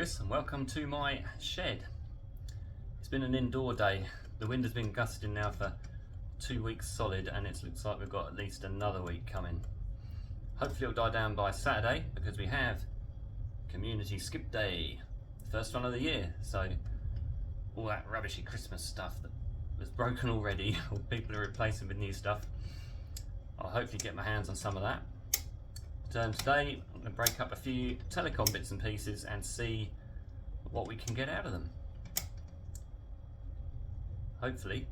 Chris and welcome to my shed. It's been an indoor day. The wind has been gusting now for 2 weeks solid and it looks like we've got at least another week coming. Hopefully it'll die down by Saturday because we have Community Skip Day, first one of the year. So all that rubbishy Christmas stuff that was broken already, people are replacing with new stuff. I'll hopefully get my hands on some of that. Today I'm going to break up a few telecom bits and pieces and see what we can get out of them. Hopefully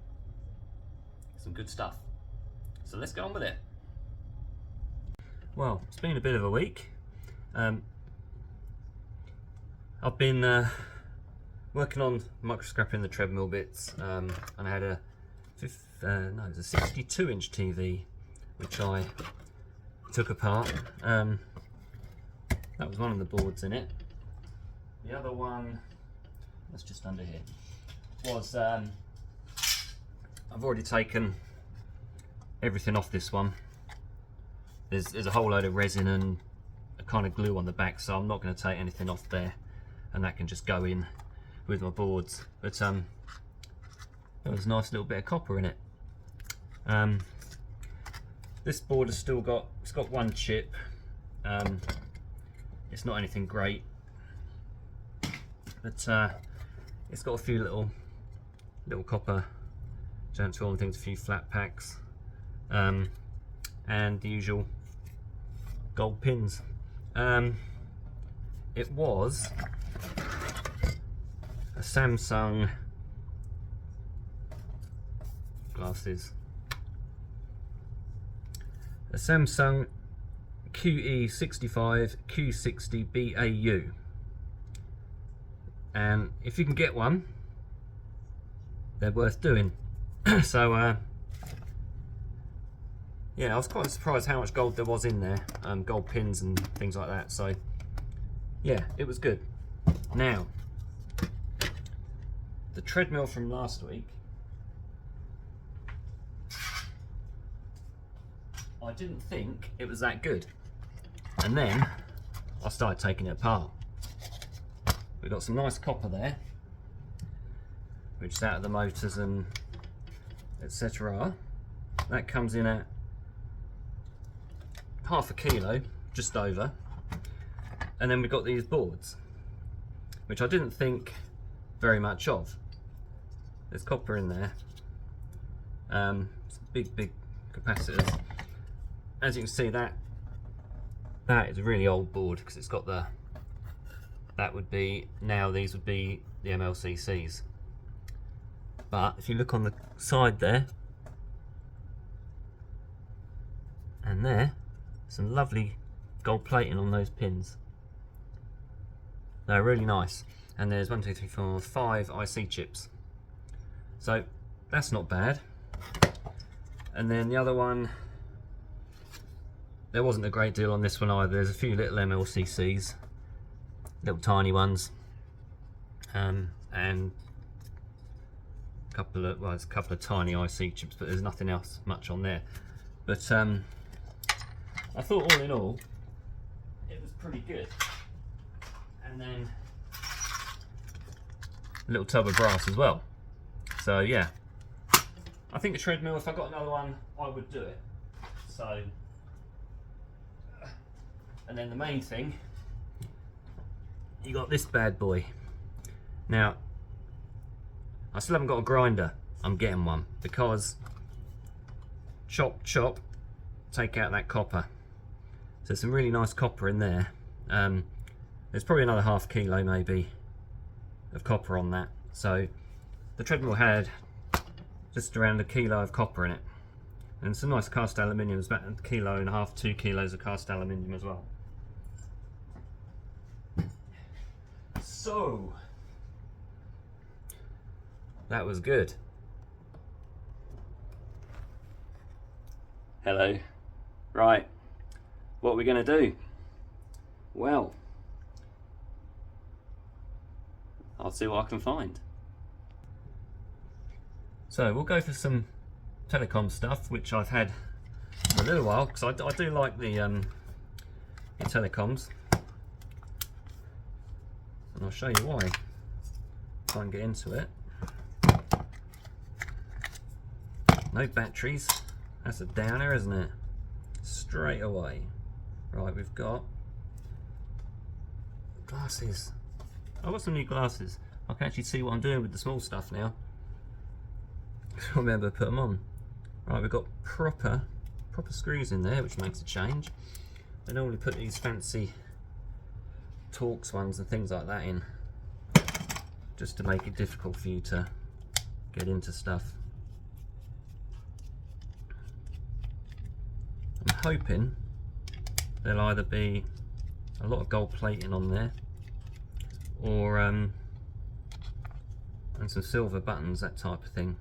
some good stuff. So let's get on with it. Well, it's been a bit of a week. I've been working on microscrapping the treadmill bits, and I had a 62-inch TV which I took apart. That was one of the boards in it. The other one, that's just under here, was I've already taken everything off this one. There's a whole load of resin and a kind of glue on the back, so I'm not going to take anything off there, and that can just go in with my boards. But there was a nice little bit of copper in it. This board has still got, it's got one chip. It's not anything great, but it's got a few little copper transform things, a few flat packs, and the usual gold pins. It was a Samsung glasses. A Samsung QE65 Q60 BAU, and if you can get one, they're worth doing. So yeah, I was quite surprised how much gold there was in there, gold pins and things like that. So yeah, it was good. Now, the treadmill from last week, I didn't think it was that good, and then I started taking it apart. We've got some nice copper there, which is out of the motors and etc. That comes in at half a kilo, just over. And then we've got these boards, which I didn't think very much of. There's copper in there, some big capacitors. As you can see, that is a really old board because it's got the, that would be, now these would be the MLCCs. But if you look on the side there, and there, some lovely gold plating on those pins. They're really nice. And there's 1, 2, 3, 4, 5 IC chips. So that's not bad. And then the other one, there wasn't a great deal on this one either. There's a few little MLCCs, little tiny ones, and a couple of, well, there's a couple of tiny IC chips, but there's nothing else much on there. But I thought all in all, it was pretty good. And then a little tub of brass as well. So yeah, I think the treadmill, if I got another one, I would do it. So. And then the main thing, you got this bad boy. Now, I still haven't got a grinder. I'm getting one because chop, take out that copper. So there's some really nice copper in there. There's probably another half kilo maybe of copper on that. So the treadmill had just around a kilo of copper in it. And some nice cast aluminium, it's about 1.5 kilos, 2 kilos of cast aluminium as well. So that was good. Hello. Right, what are we going to do? Well, I'll see what I can find. So we'll go for some telecom stuff, which I've had for a little while, because I do like the telecoms. and I'll show you why. Try and get into it. No batteries. That's a downer, isn't it? Straight away. Right, we've got glasses. I've got some new glasses. I can actually see what I'm doing with the small stuff now. I remember to put them on. Right, we've got proper screws in there, which makes a change. They normally put these fancy Torx ones and things like that in, just to make it difficult for you to get into stuff. I'm hoping there'll either be a lot of gold plating on there, or and some silver buttons, that type of thing.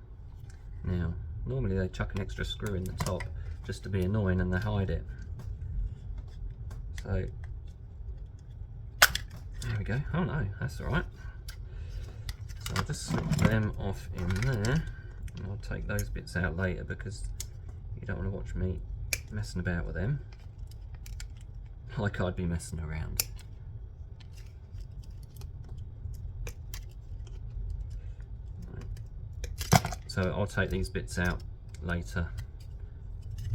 Now, normally they chuck an extra screw in the top just to be annoying, and they hide it. So there we go. Oh no, that's all right. So I'll just slip them off in there, and I'll take those bits out later because you don't want to watch me messing about with them like I'd be messing around. So I'll take these bits out later.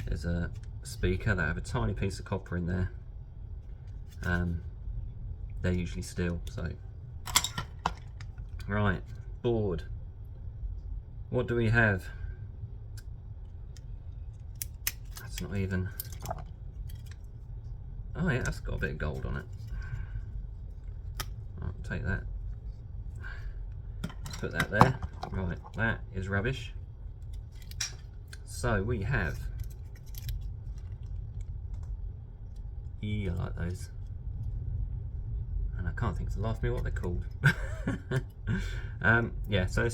There's a speaker that have a tiny piece of copper in there. They're usually steel, so. Right, board. What do we have? That's not even. Oh yeah, that's got a bit of gold on it. I'll take that. Put that there. Right, that is rubbish. So we have. I like those. And I can't think to laugh me what they're called. Yeah, so a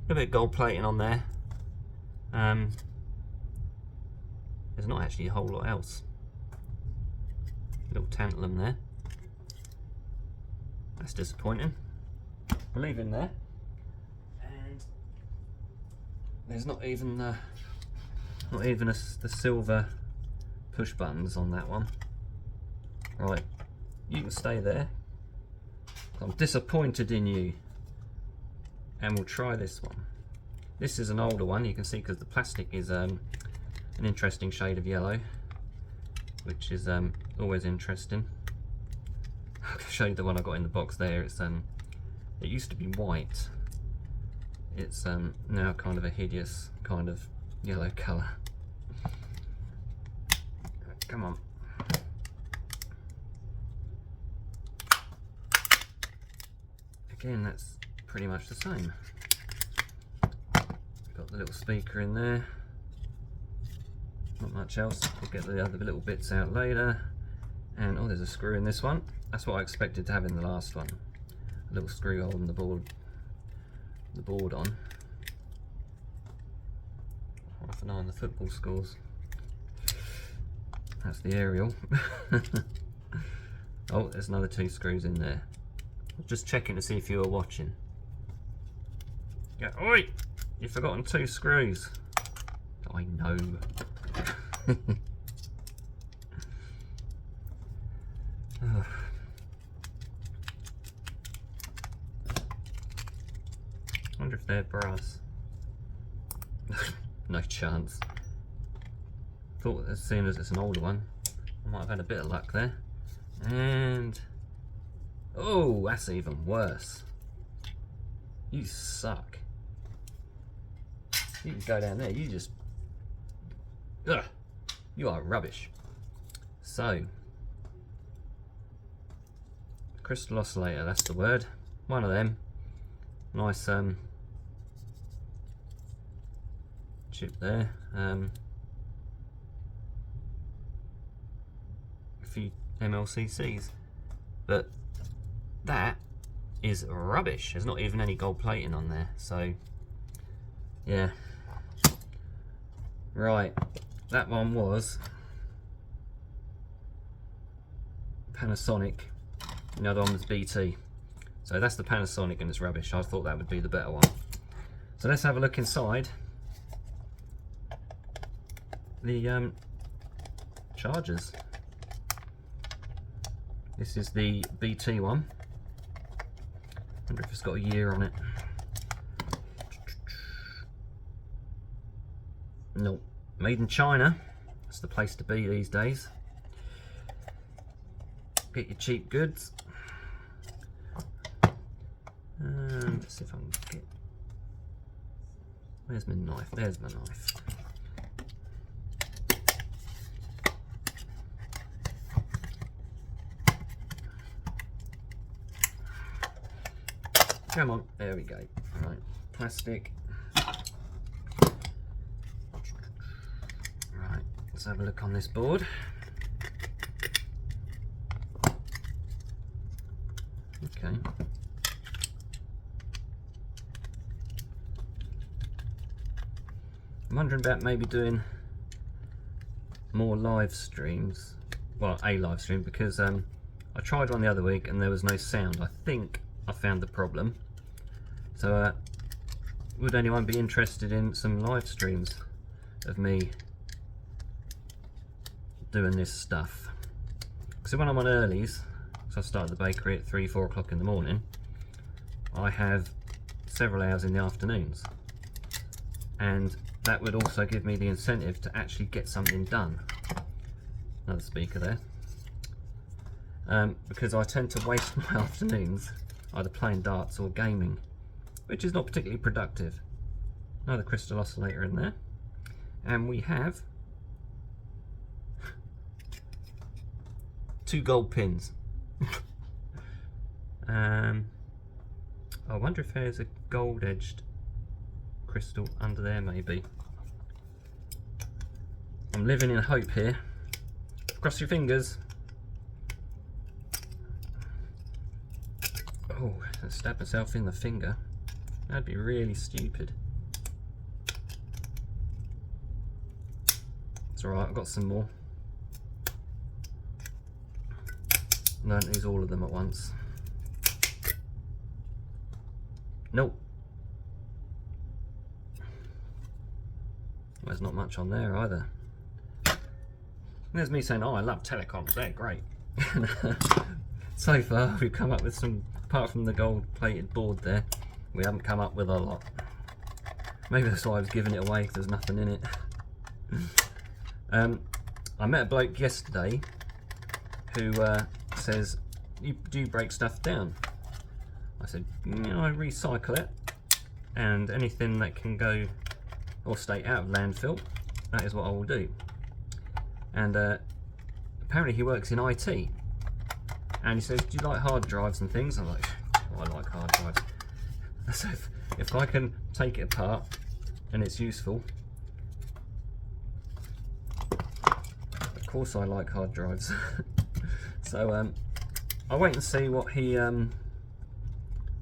bit of gold plating on there. There's not actually a whole lot else. A little tantalum there. That's disappointing. We'll leave him there. And there's not even the silver push buttons on that one. Right, you can stay there. I'm disappointed in you. And we'll try this one. This is an older one, you can see, because the plastic is an interesting shade of yellow, which is always interesting. I'll show you the one I got in the box there. It's it used to be white. It's now kind of a hideous kind of yellow colour. Come on. Again, that's pretty much the same. Got the little speaker in there. Not much else. We'll get the other little bits out later. And oh, there's a screw in this one. That's what I expected to have in the last one. A little screw holding the board on. Half an eye on the football scores. That's the aerial. Oh, there's another 2 screws in there. Just checking to see if you were watching. Yeah, oi! You've forgotten 2 screws. I know. Oh. I wonder if they're brass. No chance. Thought, as soon as it's an older one, I might have had a bit of luck there. And oh, that's even worse. You suck. You can go down there. You just, ugh, you are rubbish. So, crystal oscillator. That's the word. One of them. Nice chip there. A few MLCCs, but that is rubbish. There's not even any gold plating on there, so yeah. Right, that one was Panasonic, the other one was BT. So that's the Panasonic and it's rubbish. I thought that would be the better one. So let's have a look inside the chargers. This is the BT one. Wonder if it's got a year on it. Nope. Made in China. That's the place to be these days. Get your cheap goods. Let's see if I can get... Where's my knife? There's my knife. Come on, there we go. Right, plastic. Right, let's have a look on this board. Okay. I'm wondering about maybe doing more live streams. Well, a live stream, because I tried one the other week and there was no sound. I think I found the problem. So would anyone be interested in some live streams of me doing this stuff? Because when I'm on earlies, so I start the bakery at 3-4 o'clock in the morning, I have several hours in the afternoons, and that would also give me the incentive to actually get something done. Another speaker there. Because I tend to waste my afternoons either playing darts or gaming, which is not particularly productive. Another crystal oscillator in there, and we have 2 gold pins. I wonder if there's a gold edged crystal under there, maybe. I'm living in hope here. Cross your fingers. Oh, I stabbed myself in the finger. That'd be really stupid. It's alright, I've got some more. Don't use all of them at once. Nope. There's not much on there either. There's me saying, oh, I love telecoms, they're great. So far we've come up with some, apart from the gold plated board there, we haven't come up with a lot. Maybe that's why I was giving it away, because there's nothing in it. I met a bloke yesterday who says, do you break stuff down? I said, I recycle it, and anything that can go or stay out of landfill, that is what I will do. And apparently he works in IT, and he says, do you like hard drives and things? I'm like, oh, I like hard drives. So if I can take it apart and it's useful, of course I like hard drives. So I'll wait and see what he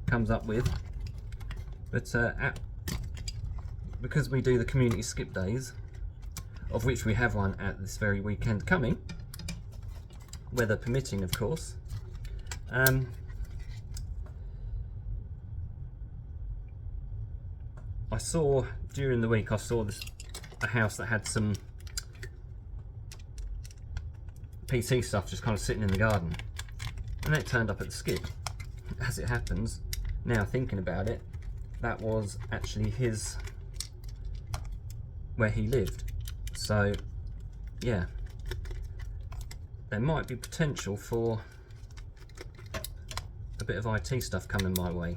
comes up with. But because we do the community skip days, of which we have one at this very weekend coming, weather permitting of course, I saw during the week, I saw a house that had some PC stuff just kind of sitting in the garden, and it turned up at the skip. As it happens, now thinking about it, that was actually his, where he lived. So yeah, there might be potential for a bit of IT stuff coming my way,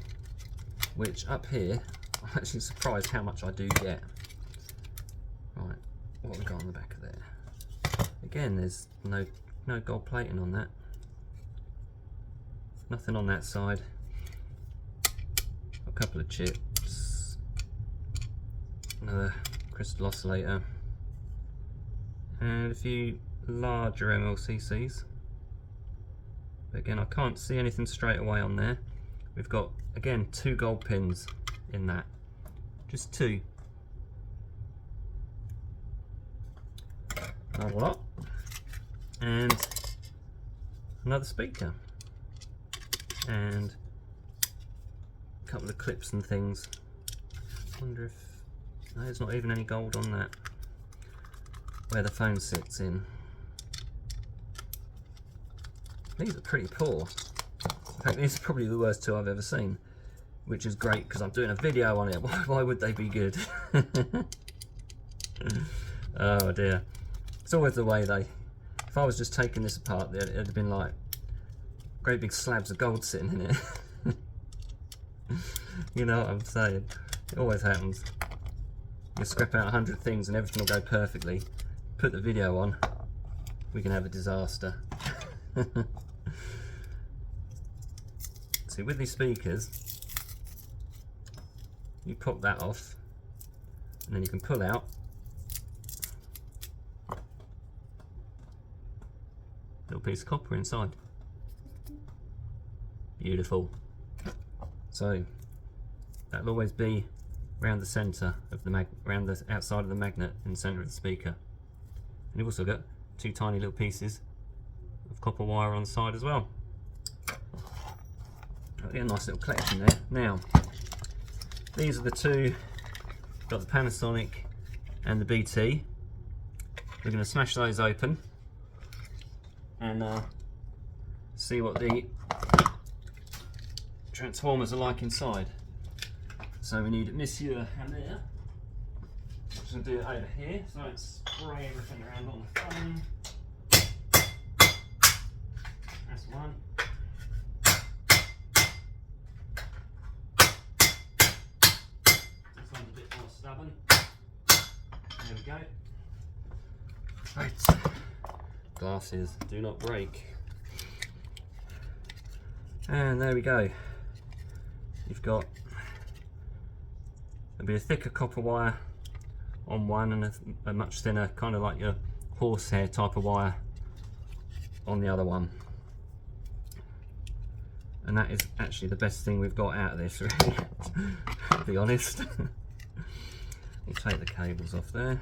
which up here I'm actually surprised how much I do get. Right, what have we got on the back of there? Again, there's no gold plating on that. Nothing on that side. A couple of chips. Another crystal oscillator. And a few larger MLCCs. But again, I can't see anything straight away on there. We've got, again, 2 gold pins in that. Just 2. Not a lot. And another speaker. And a couple of clips and things. Wonder if... no, there's not even any gold on that. Where the phone sits in. These are pretty poor. In fact, these are probably the worst 2 I've ever seen. which is great because I'm doing a video on it. Why would they be good? Oh dear. It's always the way though. If I was just taking this apart, it'd have been like great big slabs of gold sitting in it. You know what I'm saying? It always happens. You scrap out 100 things and everything will go perfectly. Put the video on, we can have a disaster. See, with these speakers, you pop that off and then you can pull out a little piece of copper inside. Beautiful. So that'll always be around the centre of the around the outside of the magnet in the centre of the speaker. And you've also got two tiny little pieces of copper wire on the side as well. Got a nice little collection there. Now, these are the two. Got the Panasonic and the BT. We're going to smash those open and see what the transformers are like inside. So we need Monsieur Hammer. I'm just going to do it over here, so I don't spray everything around on the phone. That's one. This one's a bit more stubborn. There we go. Right. Glasses do not break. And there we go. You've got, there'll be a thicker copper wire on one and a much thinner, kind of like your horsehair type of wire on the other one. And that is actually the best thing we've got out of this, really, to be honest. We'll take the cables off there.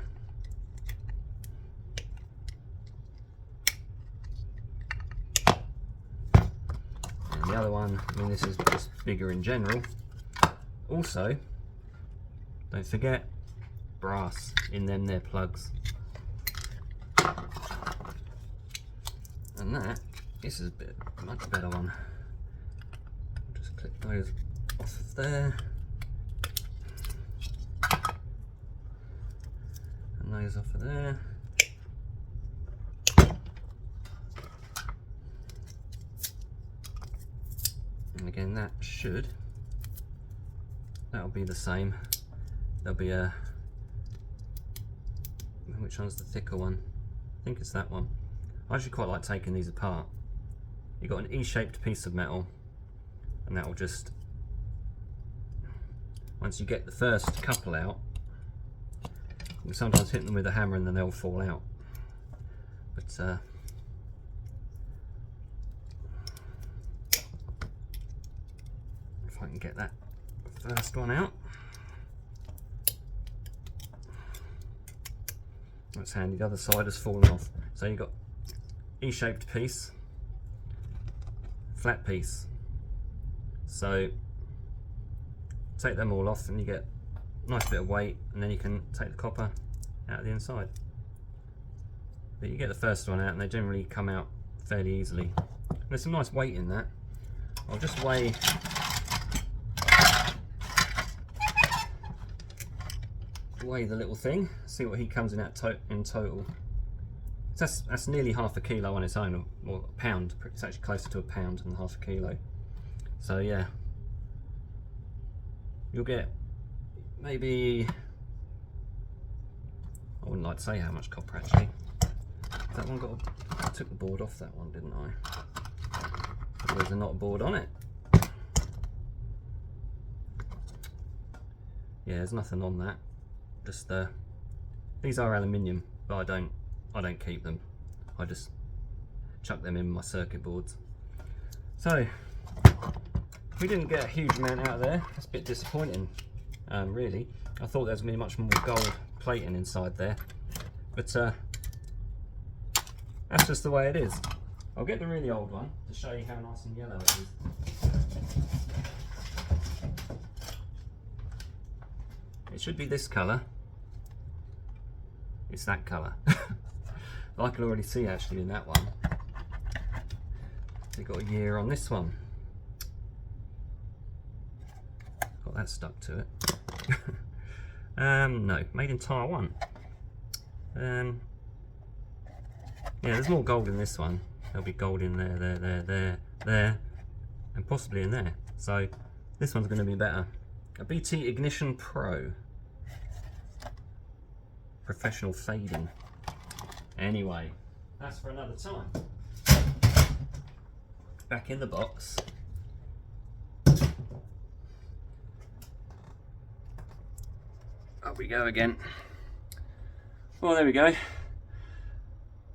And the other one, I mean, this is just bigger in general. Also, don't forget, brass in them there plugs. And that, this is a much better one. Just clip those off of there. And those off of there. And again, that'll be the same. There'll be a, which one's the thicker one? I think it's that one. I actually quite like taking these apart. You've got an E-shaped piece of metal, and that will just, once you get the first couple out, you sometimes hit them with a hammer and then they'll fall out. But if I can get that first one out. That's handy, the other side has fallen off. So you've got E-shaped piece, flat piece. So take them all off and you get a nice bit of weight, and then you can take the copper out of the inside. But you get the first one out and they generally come out fairly easily. There's some nice weight in that. I'll just weigh the little thing, see what he comes in at in total. So that's nearly half a kilo on its own, or a pound. It's actually closer to a pound than half a kilo. So yeah, you'll get maybe, I wouldn't like to say how much copper actually. That one got, I took the board off that one, didn't I? There's not a board on it. Yeah, there's nothing on that. Just these are aluminium, but I don't keep them. I just chuck them in my circuit boards. So we didn't get a huge amount out of there. That's a bit disappointing, really. I thought there was going to be much more gold plating inside there, but that's just the way it is. I'll get the really old one to show you how nice and yellow it is. It should be this colour. It's that colour. I can already see actually in that one. They've got a year on this one. got that stuck to it. No, made in Taiwan. Yeah, there's more gold in this one. There'll be gold in there, and possibly in there. So this one's going to be better. A BT Ignition Pro. Professional fading. Anyway, that's for another time. Back in the box. Up we go again. Well, there we go.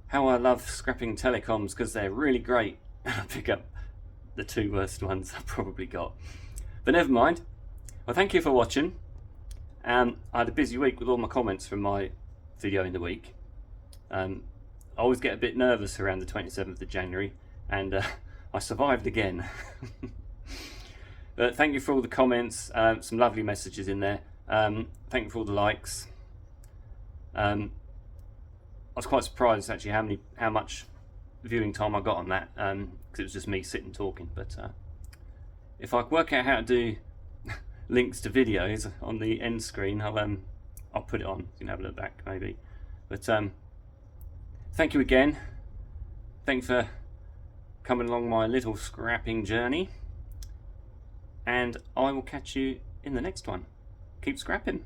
How I love scrapping telecoms, because they're really great. I pick up the two worst ones I've probably got. But never mind. Well, thank you for watching. I had a busy week with all my comments from my video in the week. I always get a bit nervous around the 27th of January, and I survived again. But thank you for all the comments, some lovely messages in there. Thank you for all the likes. I was quite surprised actually how much viewing time I got on that, because it was just me sitting talking. But if I work out how to do links to videos on the end screen, I'll put it on. You can have a look back maybe. But thank you again. Thanks for coming along my little scrapping journey, and I will catch you in the next one. Keep scrapping.